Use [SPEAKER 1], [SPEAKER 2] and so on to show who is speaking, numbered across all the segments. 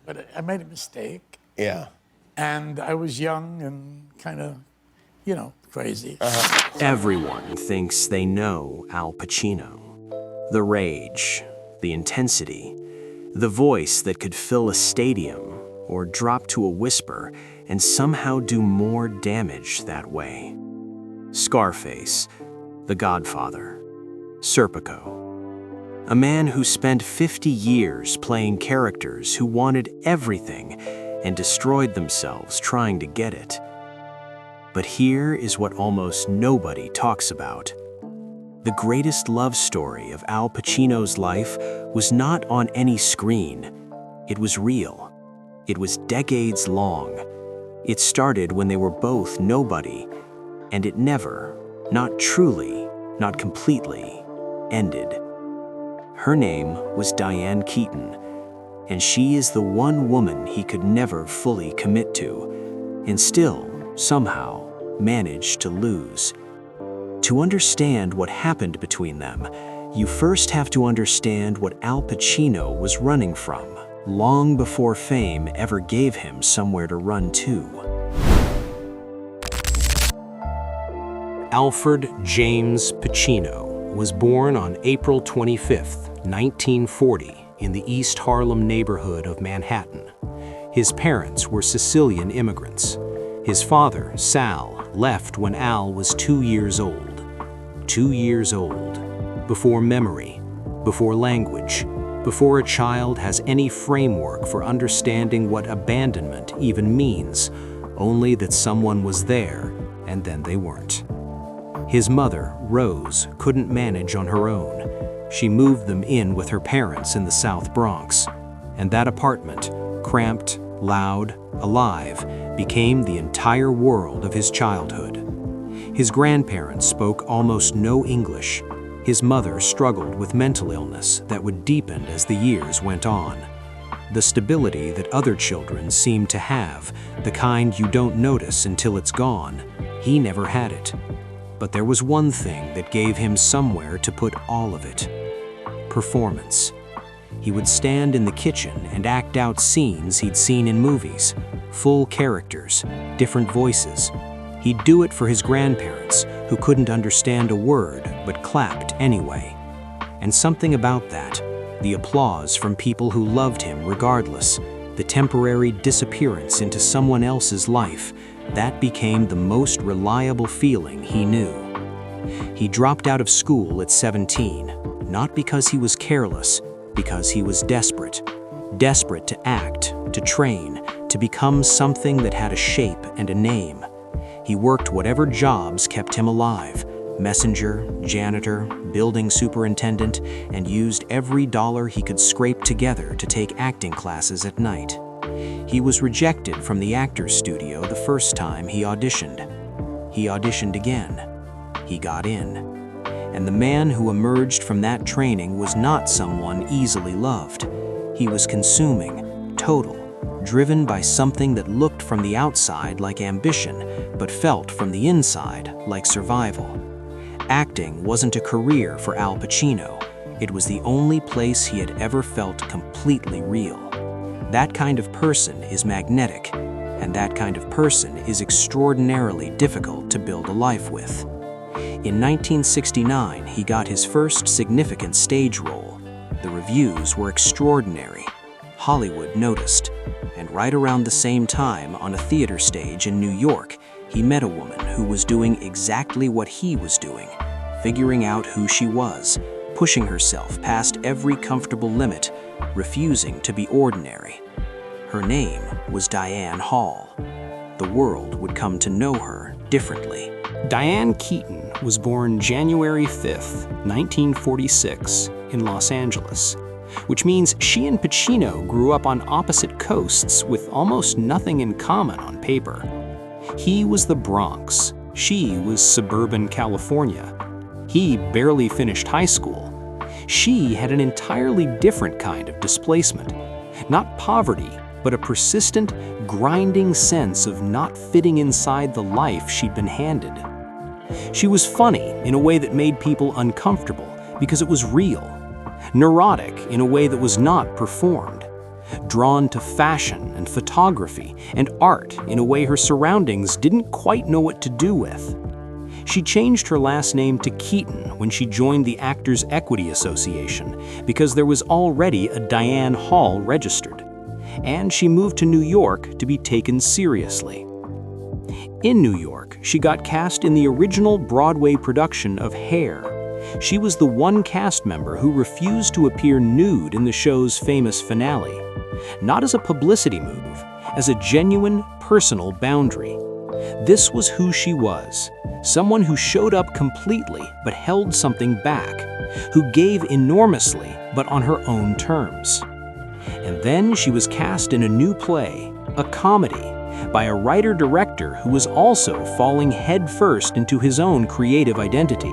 [SPEAKER 1] but I made a mistake.
[SPEAKER 2] Yeah.
[SPEAKER 1] And I was young and kind of, crazy.
[SPEAKER 3] Everyone thinks they know Al Pacino. The rage, the intensity, the voice that could fill a stadium or drop to a whisper and somehow do more damage that way. Scarface, The Godfather, Serpico. A man who spent 50 years playing characters who wanted everything and destroyed themselves trying to get it. But here is what almost nobody talks about. The greatest love story of Al Pacino's life was not on any screen. It was real. It was decades long. It started when they were both nobody, and it never, not truly, not completely, ended. Her name was Diane Keaton, and she is the one woman he could never fully commit to, and still, somehow, managed to lose. To understand what happened between them, you first have to understand what Al Pacino was running from, long before fame ever gave him somewhere to run to. Alfred James Pacino was born on April 25, 1940, in the East Harlem neighborhood of Manhattan. His parents were Sicilian immigrants. His father, Sal, left when Al was 2 years old. 2 years old. Before memory, before language, before a child has any framework for understanding what abandonment even means, only that someone was there and then they weren't. His mother, Rose, couldn't manage on her own. She moved them in with her parents in the South Bronx, and that apartment, cramped, loud, alive, became the entire world of his childhood. His grandparents spoke almost no English. His mother struggled with mental illness that would deepen as the years went on. The stability that other children seem to have, the kind you don't notice until it's gone, he never had it. But there was one thing that gave him somewhere to put all of it: performance. He would stand in the kitchen and act out scenes he'd seen in movies, full characters, different voices. He'd do it for his grandparents, who couldn't understand a word but clapped anyway. And something about that, the applause from people who loved him regardless, the temporary disappearance into someone else's life, that became the most reliable feeling he knew. He dropped out of school at 17, not because he was careless, because he was desperate. Desperate to act, to train, to become something that had a shape and a name. He worked whatever jobs kept him alive: messenger, janitor, building superintendent, and used every dollar he could scrape together to take acting classes at night. He was rejected from the actor's studio the first time he auditioned. He auditioned again. He got in. And the man who emerged from that training was not someone easily loved. He was consuming, total, driven by something that looked from the outside like ambition, but felt from the inside like survival. Acting wasn't a career for Al Pacino. It was the only place he had ever felt completely real. That kind of person is magnetic, and that kind of person is extraordinarily difficult to build a life with. In 1969, he got his first significant stage role. The reviews were extraordinary. Hollywood noticed. And right around the same time, on a theater stage in New York, he met a woman who was doing exactly what he was doing, figuring out who she was, pushing herself past every comfortable limit, refusing to be ordinary. Her name was Diane Hall. The world would come to know her differently. Diane Keaton was born January 5th, 1946, in Los Angeles, which means she and Pacino grew up on opposite coasts with almost nothing in common on paper. He was the Bronx. She was suburban California. He barely finished high school. She had an entirely different kind of displacement. Not poverty, but a persistent, grinding sense of not fitting inside the life she'd been handed. She was funny in a way that made people uncomfortable because it was real. Neurotic in a way that was not performed. drawn to fashion and photography and art in a way her surroundings didn't quite know what to do with. She changed her last name to Keaton when she joined the Actors Equity Association because there was already a Diane Hall registered, and she moved to New York to be taken seriously. In New York, she got cast in the original Broadway production of Hair. She was the one cast member who refused to appear nude in the show's famous finale, not as a publicity move, as a genuine personal boundary. This was who she was, someone who showed up completely but held something back, who gave enormously but on her own terms. And then she was cast in a new play, a comedy, by a writer-director who was also falling headfirst into his own creative identity.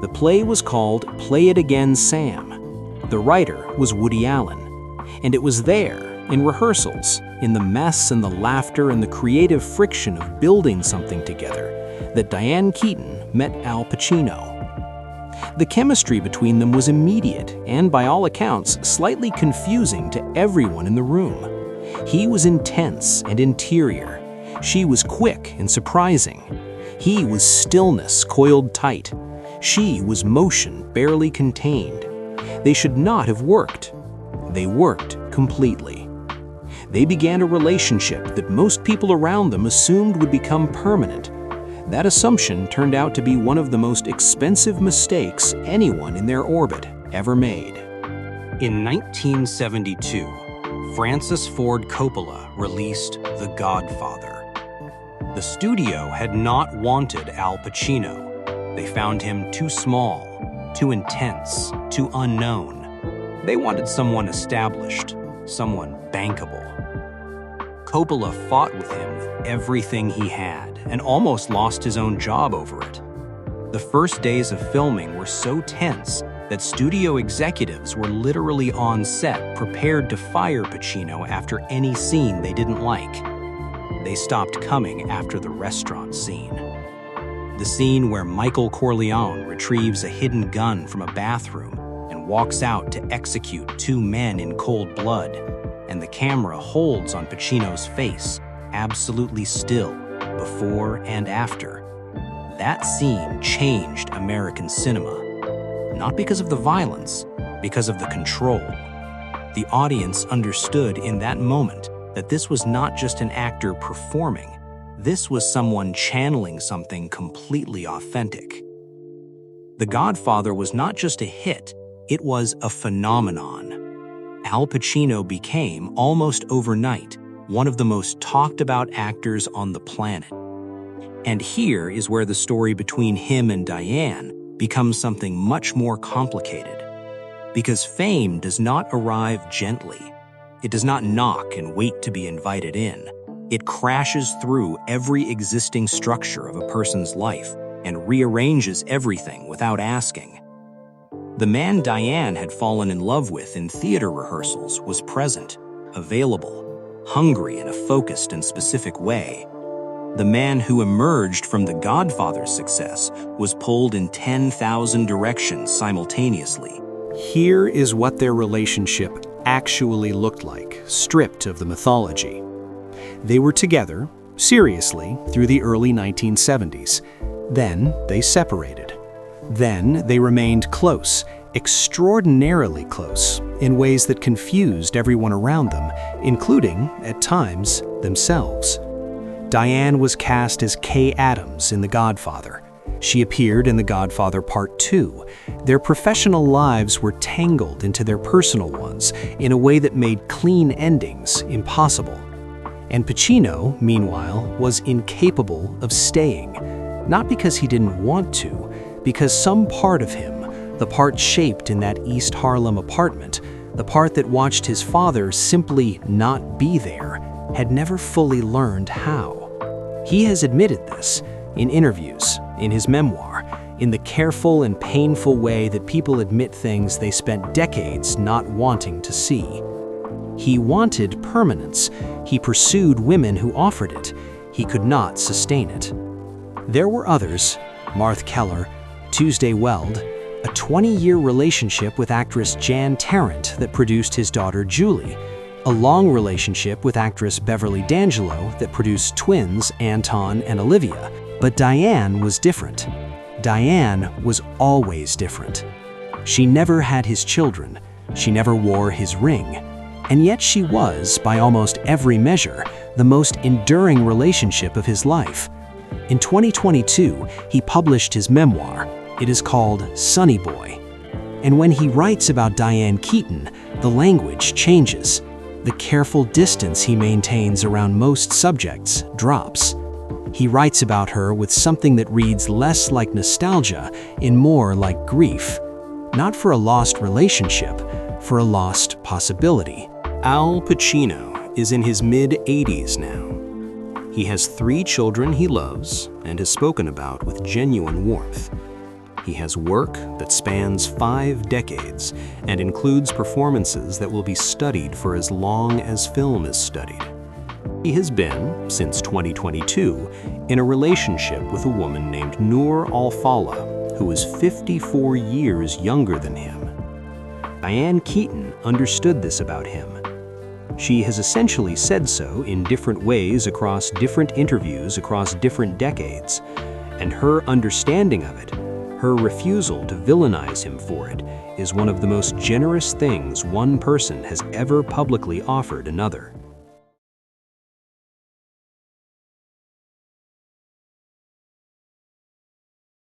[SPEAKER 3] The play was called Play It Again, Sam. The writer was Woody Allen, and it was there, in rehearsals, in the mess and the laughter and the creative friction of building something together, that Diane Keaton met Al Pacino. The chemistry between them was immediate and, by all accounts, slightly confusing to everyone in the room. He was intense and interior. She was quick and surprising. He was stillness coiled tight. She was motion barely contained. They should not have worked. They worked completely. They began a relationship that most people around them assumed would become permanent. That assumption turned out to be one of the most expensive mistakes anyone in their orbit ever made. In 1972, Francis Ford Coppola released The Godfather. The studio had not wanted Al Pacino. They found him too small, too intense, too unknown. They wanted someone established, someone bankable. Coppola fought with him with everything he had and almost lost his own job over it. The first days of filming were so tense that studio executives were literally on set prepared to fire Pacino after any scene they didn't like. They stopped coming after the restaurant scene. The scene where Michael Corleone retrieves a hidden gun from a bathroom and walks out to execute two men in cold blood, and the camera holds on Pacino's face, absolutely still, before and after. That scene changed American cinema. Not because of the violence, because of the control. The audience understood in that moment that this was not just an actor performing. This was someone channeling something completely authentic. The Godfather was not just a hit, it was a phenomenon. Al Pacino became, almost overnight, one of the most talked about actors on the planet. And here is where the story between him and Diane becomes something much more complicated. Because fame does not arrive gently. It does not knock and wait to be invited in. It crashes through every existing structure of a person's life and rearranges everything without asking. The man Diane had fallen in love with in theater rehearsals was present, available, hungry in a focused and specific way. The man who emerged from The Godfather's success was pulled in 10,000 directions simultaneously. Here is what their relationship actually looked like, stripped of the mythology. They were together, seriously, through the early 1970s. Then they separated. Then they remained close, extraordinarily close, in ways that confused everyone around them, including, at times, themselves. Diane was cast as Kay Adams in The Godfather. She appeared in The Godfather Part 2. Their professional lives were tangled into their personal ones in a way that made clean endings impossible. And Pacino, meanwhile, was incapable of staying. Not because he didn't want to, because some part of him, the part shaped in that East Harlem apartment, the part that watched his father simply not be there, had never fully learned how. He has admitted this in interviews, in his memoir, in the careful and painful way that people admit things they spent decades not wanting to see. He wanted permanence. He pursued women who offered it. He could not sustain it. There were others, Martha Keller, Tuesday Weld, a 20-year relationship with actress Jan Tarrant that produced his daughter Julie, a long relationship with actress Beverly D'Angelo that produced twins Anton and Olivia. But Diane was different. Diane was always different. She never had his children. She never wore his ring. And yet she was, by almost every measure, the most enduring relationship of his life. In 2022, he published his memoir. It is called Sonny Boy. And when he writes about Diane Keaton, the language changes. The careful distance he maintains around most subjects drops. He writes about her with something that reads less like nostalgia and more like grief. Not for a lost relationship, for a lost possibility. Al Pacino is in his mid-80s now. He has 3 children he loves and has spoken about with genuine warmth. He has work that spans 5 decades and includes performances that will be studied for as long as film is studied. He has been, since 2022, in a relationship with a woman named Noor Al-Fallah, who is 54 years younger than him. Diane Keaton understood this about him. She has essentially said so in different ways across different interviews across different decades, and her understanding of it, her refusal to villainize him for it, is one of the most generous things one person has ever publicly offered another.